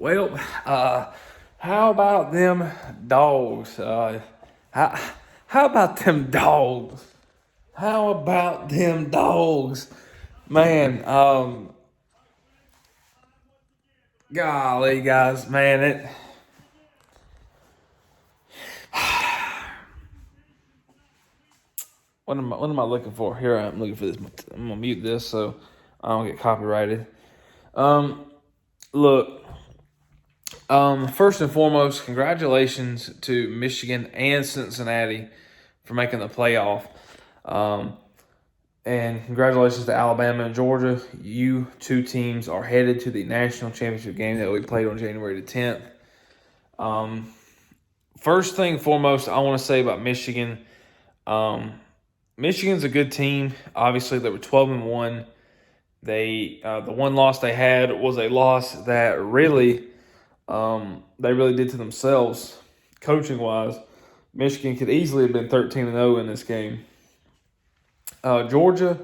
Well, how about them dogs? How, how about them dogs? How about them dogs? Man, golly, guys, man, what am I looking for? Here I'm looking for this. I'm gonna mute this so I don't get copyrighted. Um, look, first and foremost, congratulations to Michigan and Cincinnati for making the playoff. Um, and congratulations to Alabama and Georgia. You two teams are headed to the national championship game that we played on January the 10th. First thing foremost, I want to say about Michigan. Michigan's a good team. Obviously, they were 12-1. The one loss they had was a loss that they really did to themselves, coaching wise. Michigan could easily have been 13-0 in this game. Georgia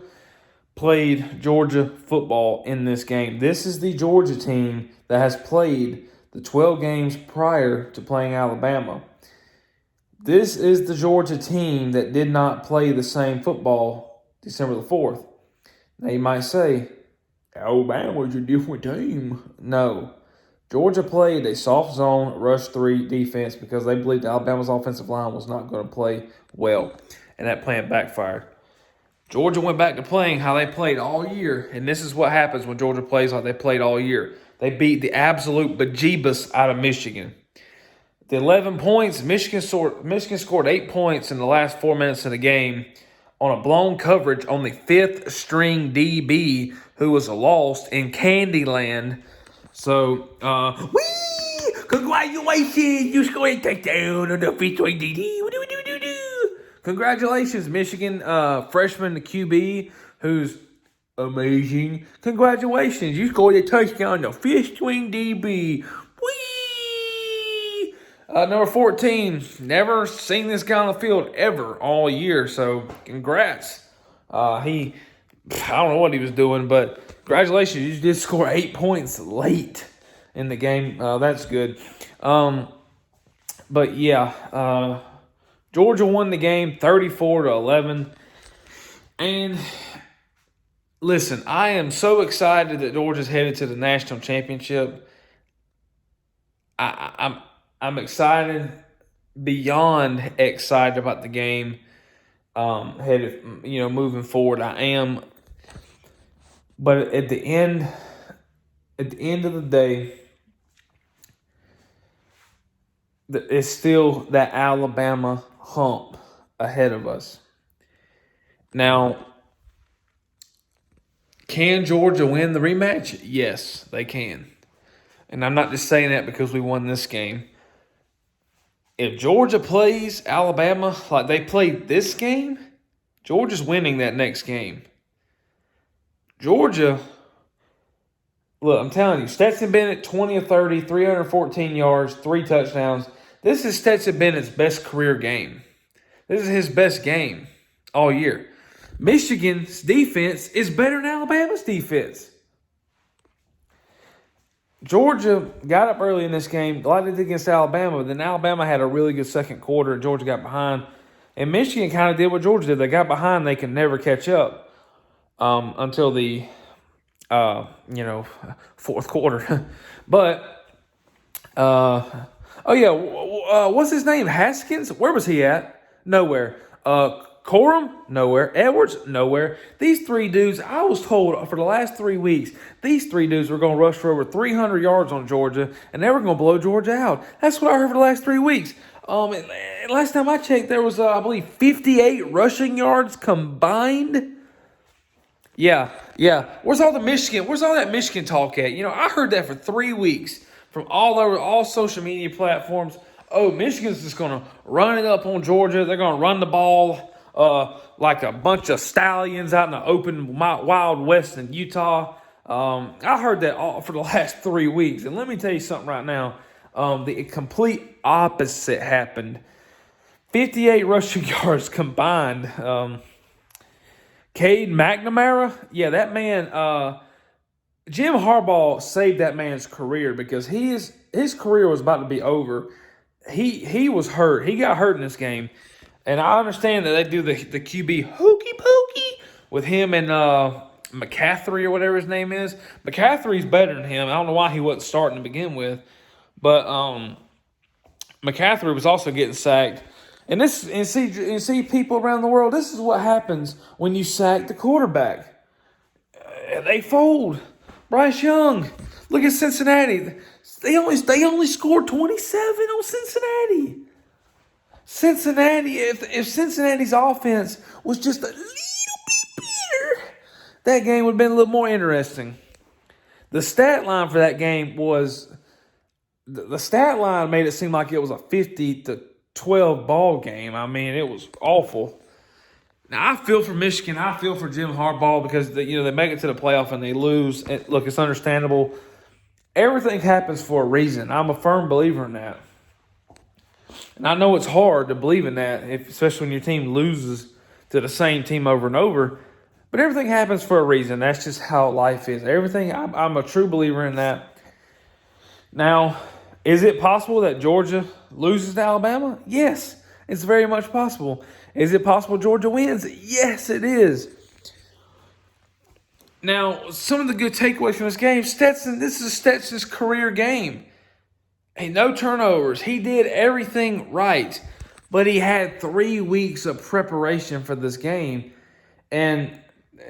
played Georgia football in this game. This is the Georgia team that has played the 12 games prior to playing Alabama. This is the Georgia team that did not play the same football December the 4th. Now you might say, Alabama's a different team. No. Georgia played a soft zone rush 3 defense because they believed Alabama's offensive line was not going to play well, and that plan backfired. Georgia went back to playing how they played all year, and this is what happens when Georgia plays like they played all year. They beat the absolute bejeebus out of Michigan. The 11 points, Michigan scored 8 points in the last 4 minutes of the game on a blown coverage on the fifth string DB who was lost in Candyland. So, congratulations, you scored a touchdown on the fifth string DB. Congratulations, Michigan freshman QB who's amazing. Congratulations, you scored a touchdown on the fifth string DB. Number 14, never seen this guy on the field ever all year, so congrats. I don't know what he was doing, but congratulations, you did score 8 points late in the game. That's good. But yeah, Georgia won the game 34-11. And listen, I am so excited that Georgia's headed to the national championship. I'm excited, beyond excited about the game. Moving forward, I am. But at the end of the day, it's still that Alabama hump ahead of us. Now, can Georgia win the rematch? Yes, they can. And I'm not just saying that because we won this game. If Georgia plays Alabama like they played this game, Georgia's winning that next game. Georgia, look, I'm telling you, Stetson Bennett, 20 of 30, 314 yards, 3 touchdowns. This is Stetson Bennett's best career game. This is his best game all year. Michigan's defense is better than Alabama's defense. Georgia got up early in this game, like they did against Alabama, but then Alabama had a really good second quarter, and Georgia got behind. And Michigan kind of did what Georgia did. They got behind, they can never catch up until the fourth quarter. But what's his name? Haskins? Where was he at? Nowhere. Corum? Nowhere. Edwards? Nowhere. These 3 dudes, I was told for the last 3 weeks, these 3 dudes were going to rush for over 300 yards on Georgia, and they were going to blow Georgia out. That's what I heard for the last 3 weeks. Last time I checked, there was, I believe, 58 rushing yards combined. Yeah. Where's all that Michigan talk at? I heard that for 3 weeks from all social media platforms. Oh, Michigan's just going to run it up on Georgia. They're going to run the ball like a bunch of stallions out in the open Wild West in Utah. I heard that all for the last 3 weeks. And let me tell you something right now. The complete opposite happened. 58 rushing yards combined. Cade McNamara, yeah, that man Jim Harbaugh saved that man's career because his career was about to be over. He was hurt. He got hurt in this game. And I understand that they do the QB hokey pokey with him and McCaffrey or whatever his name is. McCaffrey's better than him. I don't know why he wasn't starting to begin with. But McCaffrey was also getting sacked. And see people around the world, this is what happens when you sack the quarterback. They fold. Bryce Young. Look at Cincinnati. They only scored 27 on Cincinnati. Cincinnati, if Cincinnati's offense was just a little bit better, that game would have been a little more interesting. The stat line for that game was the stat line made it seem like it was a 50-12 ball game. I mean, it was awful. Now, I feel for Michigan. I feel for Jim Harbaugh because they make it to the playoff and they lose. Look, it's understandable. Everything happens for a reason. I'm a firm believer in that. And I know it's hard to believe in that, especially when your team loses to the same team over and over. But everything happens for a reason. That's just how life is. I'm a true believer in that. Now, is it possible that Georgia loses to Alabama? Yes, it's very much possible. Is it possible Georgia wins? Yes, it is. Now, some of the good takeaways from this game, this is Stetson's career game. Hey, no turnovers. He did everything right. But he had 3 weeks of preparation for this game. And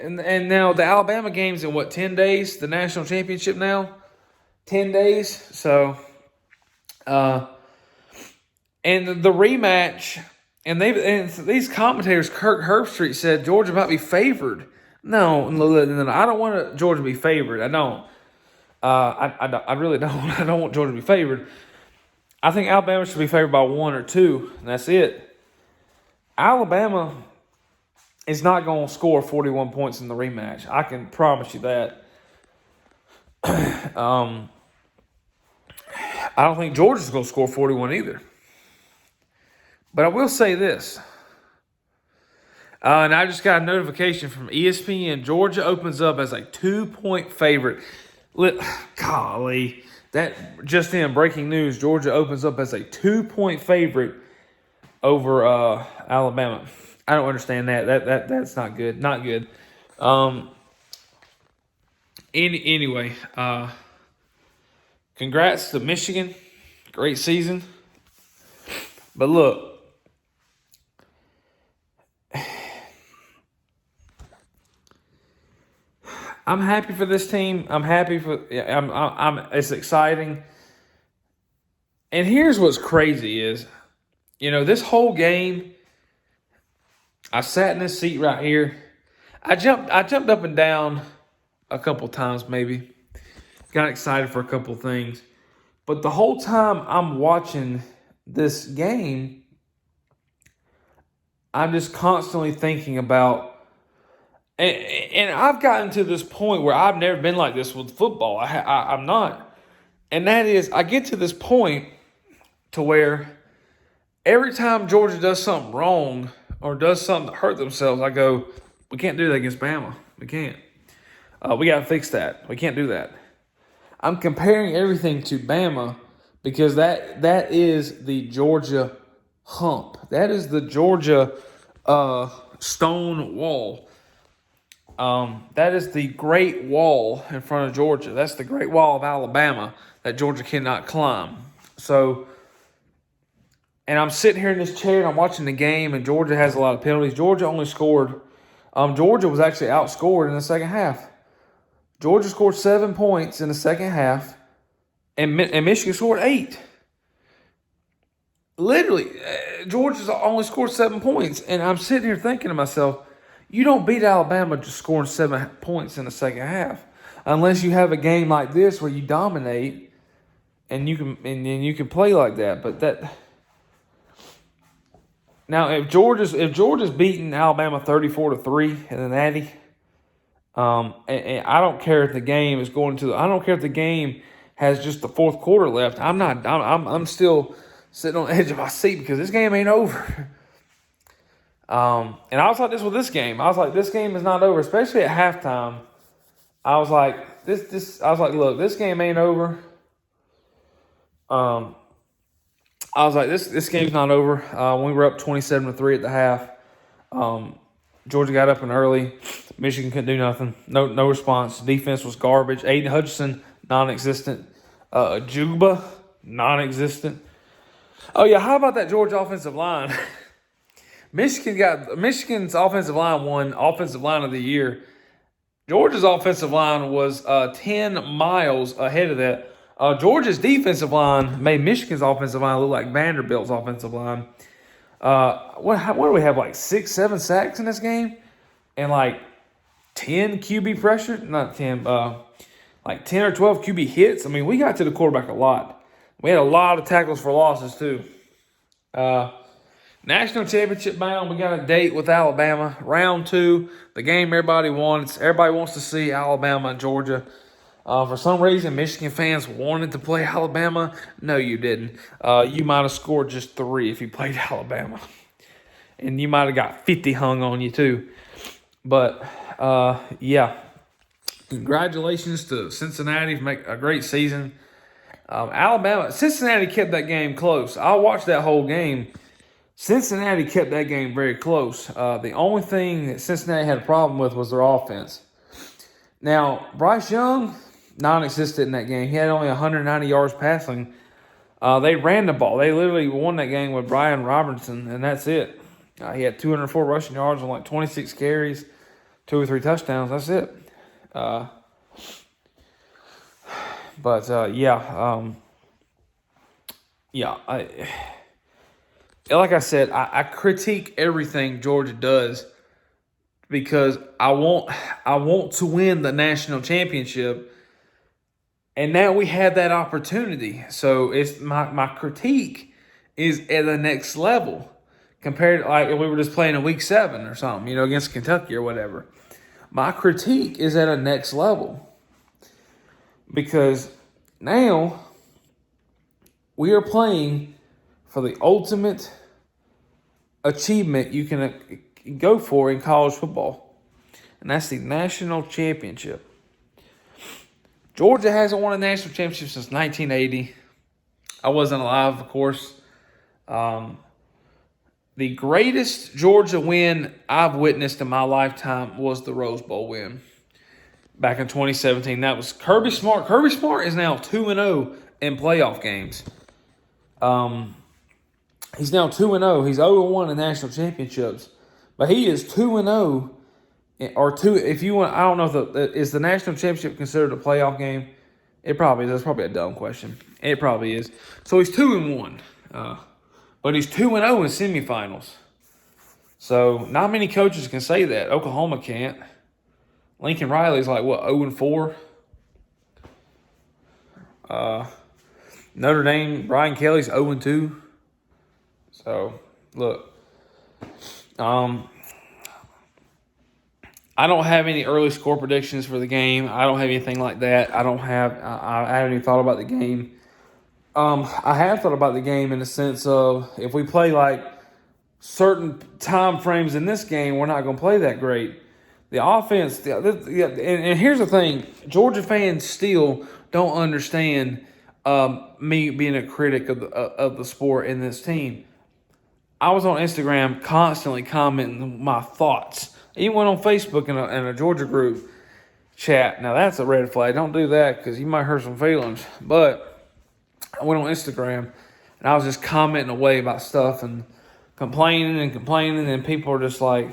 now the Alabama game's in 10 days? The national championship now? 10 days. So, and the rematch, and these commentators, Kirk Herbstreit said Georgia might be favored. No, I don't want Georgia to be favored. I don't. I really don't. I don't want Georgia to be favored. I think Alabama should be favored by 1 or 2, and that's it. Alabama is not going to score 41 points in the rematch. I can promise you that. I don't think Georgia's going to score 41 either. But I will say this. And I just got a notification from ESPN. Georgia opens up as a 2-point favorite. Golly. That just in, breaking news. Georgia opens up as a 2-point favorite over Alabama. I don't understand that. That's not good. Not good. Anyway, congrats to Michigan. Great season. But look, I'm happy for this team. I'm happy for. It's exciting. And here's what's crazy is, this whole game, I sat in this seat right here. I jumped up and down a couple times maybe. Got excited for a couple things. But the whole time I'm watching this game, I'm just constantly thinking about. And I've gotten to this point where I've never been like this with football. I'm not. And that is, I get to this point to where every time Georgia does something wrong or does something to hurt themselves, I go, we can't do that against Bama. We can't. We got to fix that. We can't do that. I'm comparing everything to Bama because that is the Georgia hump. That is the Georgia stone wall. That is the Great Wall in front of Georgia. That's the Great Wall of Alabama that Georgia cannot climb. So, and I'm sitting here in this chair and I'm watching the game, and Georgia has a lot of penalties. Georgia only scored. Georgia was actually outscored in the second half. Georgia scored 7 points in the second half, and Michigan scored 8. Literally, Georgia's only scored 7 points, and I'm sitting here thinking to myself, you don't beat Alabama just scoring 7 points in the second half, unless you have a game like this where you dominate and you can play like that. But that now, if Georgia's beating Alabama 34-3 in the Natty, and I don't care if the game is going to. I don't care if the game has just the fourth quarter left. I'm still sitting on the edge of my seat because this game ain't over. And I was like this with this game. I was like, this game is not over, especially at halftime. I was like, I was like, look, this game ain't over. I was like, this game's not over. We were up 27-3 at the half. Georgia got up and early. Michigan couldn't do nothing. No response. Defense was garbage. Aiden Hutchinson, non-existent. Juba, non-existent. Oh yeah, how about that Georgia offensive line? Michigan's offensive line won Offensive Line of the Year. Georgia's offensive line was 10 miles ahead of that. Georgia's defensive line made Michigan's offensive line look like Vanderbilt's offensive line. What do we have, like 6-7 sacks in this game? And like 10 QB pressure? Not 10, like 10 or 12 QB hits. I mean, we got to the quarterback a lot. We had a lot of tackles for losses too. National championship bound, we got a date with Alabama. Round 2, the game everybody wants. Everybody wants to see Alabama and Georgia. For some reason, Michigan fans wanted to play Alabama. No, you didn't. You might have scored just 3 if you played Alabama. And you might have got 50 hung on you too. But, yeah. Congratulations to Cincinnati for making a great season. Cincinnati kept that game close. I watched that whole game. Cincinnati kept that game very close. The only thing that Cincinnati had a problem with was their offense. Now, Bryce Young, non-existent in that game. He had only 190 yards passing. They ran the ball. They literally won that game with Brian Robinson, and that's it. He had 204 rushing yards on like 26 carries, 2 or 3 touchdowns. That's it. Like I said, I critique everything Georgia does because I want to win the national championship, and now we have that opportunity. So it's my critique is at the next level compared to like if we were just playing in week 7 or something, against Kentucky or whatever. My critique is at a next level because now we are playing for the ultimate achievement you can go for in college football, and that's the national championship. Georgia hasn't won a national championship since 1980. I wasn't alive, of course. The greatest Georgia win I've witnessed in my lifetime was the Rose Bowl win back in 2017. That was Kirby Smart. Kirby Smart is now 2-0 in playoff games. He's now 2-0. He's 0-1 in national championships, but he is 2-0 or 2. If you want, I don't know if is the national championship considered a playoff game. It probably is. That's probably a dumb question. It probably is. So he's 2-1, but he's 2-0 in semifinals. So not many coaches can say that. Oklahoma can't. Lincoln Riley's like what 0-4. Notre Dame, Brian Kelly's 0-2. So, look, I don't have any early score predictions for the game. I don't have anything like that. I haven't even thought about the game. I have thought about the game in the sense of if we play like certain time frames in this game, we're not going to play that great. The offense, and here's the thing, Georgia fans still don't understand me being a critic of the sport in this team. I was on Instagram constantly commenting my thoughts. Even went on Facebook in a Georgia group chat. Now, that's a red flag. Don't do that because you might hurt some feelings. But I went on Instagram, and I was just commenting away about stuff and complaining, and people are just like,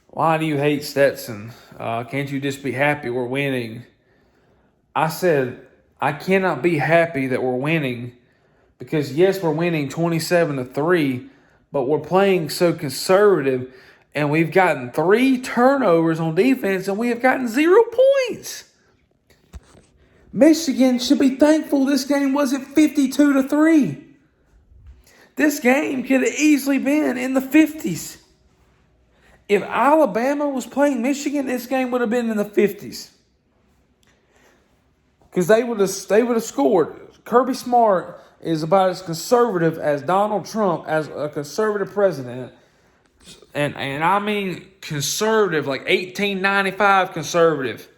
why do you hate Stetson? Can't you just be happy we're winning? I said, I cannot be happy that we're winning because, yes, we're winning 27-3, but we're playing so conservative, and we've gotten 3 turnovers on defense, and we have gotten 0 points. Michigan should be thankful this game wasn't 52-3. This game could have easily been in the 50s. If Alabama was playing Michigan, this game would have been in the 50s. Because they would have scored. Kirby Smart is about as conservative as Donald Trump as a conservative president. And I mean conservative, like 1895 conservative.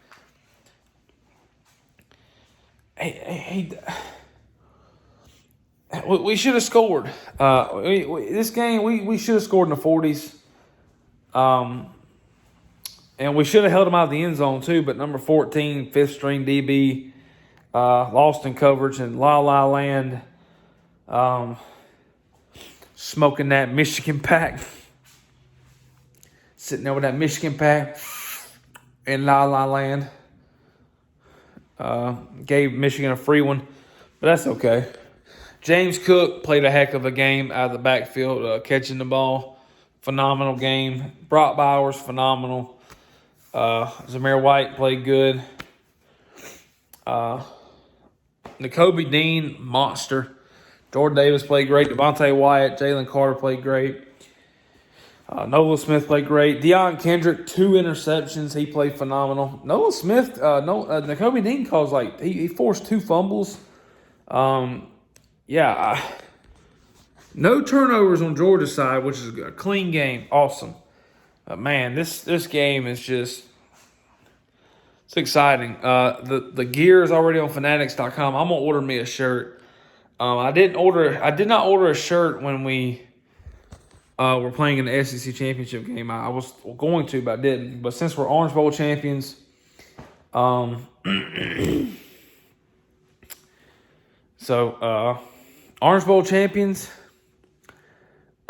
we should have scored. This game, we should have scored in the 40s. And we should have held him out of the end zone too, but number 14, fifth string DB, lost in coverage, and La La Land smoking that Michigan pack. Sitting there with that Michigan pack in La La Land. Gave Michigan a free one, but that's okay. James Cook played a heck of a game out of the backfield, catching the ball. Phenomenal game. Brock Bowers, phenomenal. Zamir White played good. Nakobe Dean, monster. Jordan Davis played great. Devontae Wyatt, Jalen Carter played great. Nolan Smith played great. Deion Kendrick, 2 interceptions. He played phenomenal. Nolan Smith, Nakobe Dean calls he forced 2 fumbles. No turnovers on Georgia's side, which is a clean game. Awesome. Man, this game is just, it's exciting. The gear is already on Fanatics.com. I'm gonna order me a shirt. I did not order a shirt when we were playing in the SEC championship game. I was going to, but I didn't. But since we're Orange Bowl champions, Orange Bowl champions.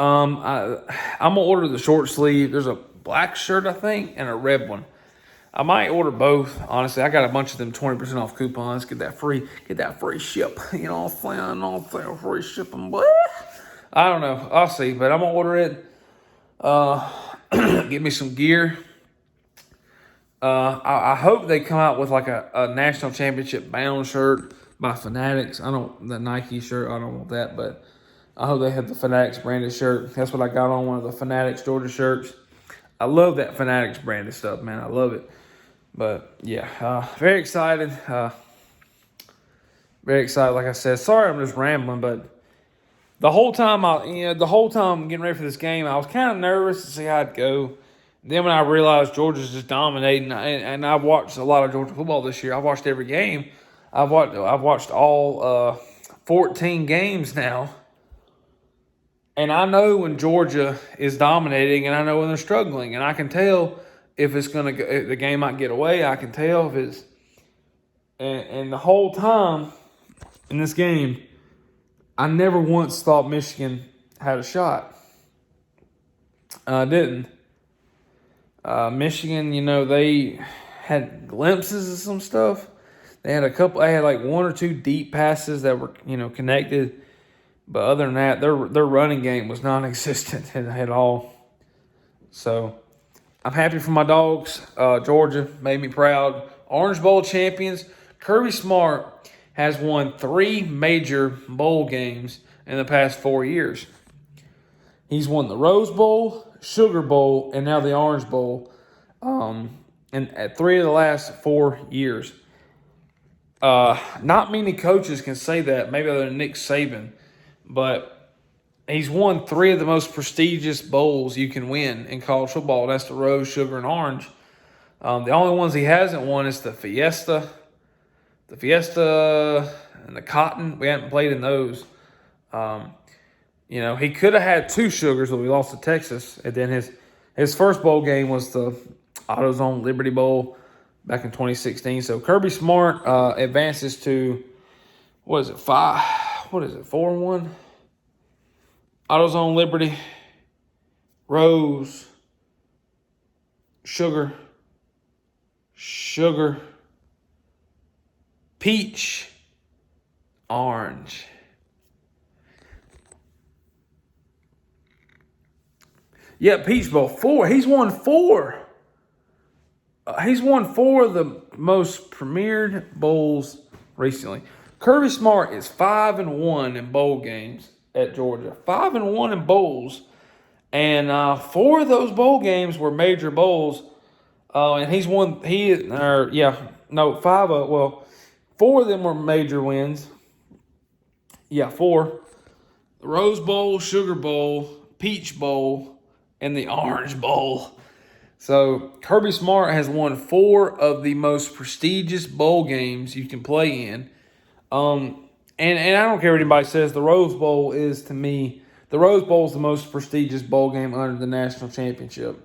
I'm gonna order the short sleeve. There's a black shirt, I think, and a red one. I might order both. Honestly, I got a bunch of them 20% off coupons. Get that free ship. You know, all free shipping. But I don't know. I'll see. But I'm gonna order it. Get me some gear. I hope they come out with like a national championship bound shirt by Fanatics. The Nike shirt, I don't want that, but I hope they have the Fanatics branded shirt. That's what I got on, one of the Fanatics Georgia shirts. I love that Fanatics branded stuff, man. I love it. But yeah, very excited. Very excited. Like I said, sorry I'm just rambling, but the whole time getting ready for this game, I was kind of nervous to see how it'd go. Then when I realized Georgia's just dominating, and I've watched a lot of Georgia football this year. I've watched every game. I've watched all 14 games now. And I know when Georgia is dominating, and I know when they're struggling, and I can tell if the game might get away. I can tell if it's, and the whole time in this game, I never once thought Michigan had a shot. I didn't. Michigan, they had glimpses of some stuff. They had like 1 or 2 deep passes that were, connected. But other than that, their running game was non-existent at all. So I'm happy for my dogs. Georgia made me proud. Orange Bowl champions. Kirby Smart has won 3 major bowl games in the past 4 years. He's won the Rose Bowl, Sugar Bowl, and now the Orange Bowl. And at 3 of the last 4 years. Not many coaches can say that, maybe other than Nick Saban. But he's won 3 of the most prestigious bowls you can win in college football. That's the Rose, Sugar, and Orange. The only ones he hasn't won is the Fiesta, and the Cotton. We haven't played in those. He could have had 2 Sugars, but we lost to Texas. And then his first bowl game was the AutoZone Liberty Bowl back in 2016. So Kirby Smart advances to, 4-1? AutoZone Liberty, Rose, Sugar, Peach, Orange. Yeah, Peach Bowl, 4. He's won 4. He's won 4 of the most premiered bowls recently. Kirby Smart is 5-1 in bowl games at Georgia. 5-1 in bowls. And 4 of those bowl games were major bowls. And he's won, 4 of them were major wins. Yeah, 4. The Rose Bowl, Sugar Bowl, Peach Bowl, and the Orange Bowl. So Kirby Smart has won 4 of the most prestigious bowl games you can play in. And I don't care what anybody says. The Rose Bowl is, to me, the Rose Bowl is the most prestigious bowl game under the national championship.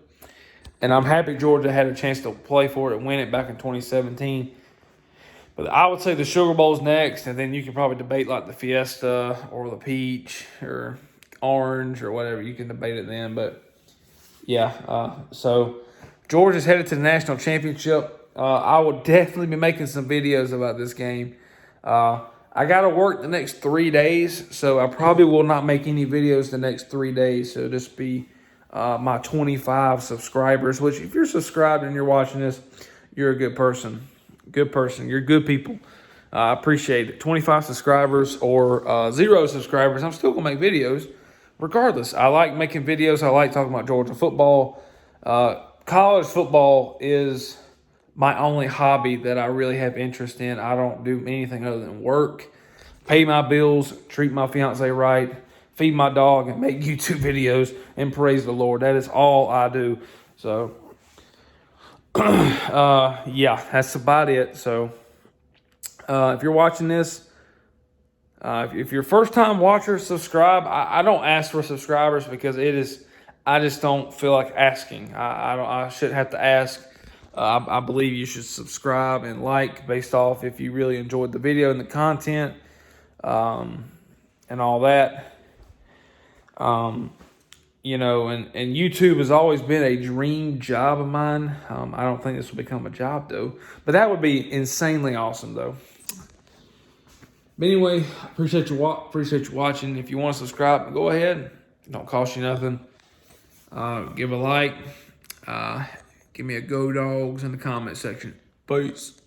And I'm happy Georgia had a chance to play for it and win it back in 2017. But I would say the Sugar Bowl's next, and then you can probably debate like the Fiesta or the Peach or Orange or whatever. You can debate it then. But yeah, so Georgia's headed to the national championship. I will definitely be making some videos about this game. I got to work the next 3 days, so I probably will not make any videos the next 3 days. So it'll just be my 25 subscribers, which if you're subscribed and you're watching this, you're a good person. Good person. You're good people. I appreciate it. 25 subscribers or 0 subscribers, I'm still going to make videos regardless. I like making videos. I like talking about Georgia football. College football is my only hobby that I really have interest in. I don't do anything other than work, pay my bills, treat my fiance right, feed my dog, and make YouTube videos and praise the Lord. That is all I do. So yeah, that's about it. So, if you're watching this, if you're a first time watcher, subscribe. I don't ask for subscribers because I just don't feel like asking. I shouldn't have to ask. I believe you should subscribe and like based off if you really enjoyed the video and the content, and all that. And YouTube has always been a dream job of mine. I don't think this will become a job, though. But that would be insanely awesome, though. But anyway, appreciate you watching. If you want to subscribe, go ahead. It don't cost you nothing. Give a like. Give me a go dogs in the comment section. Peace.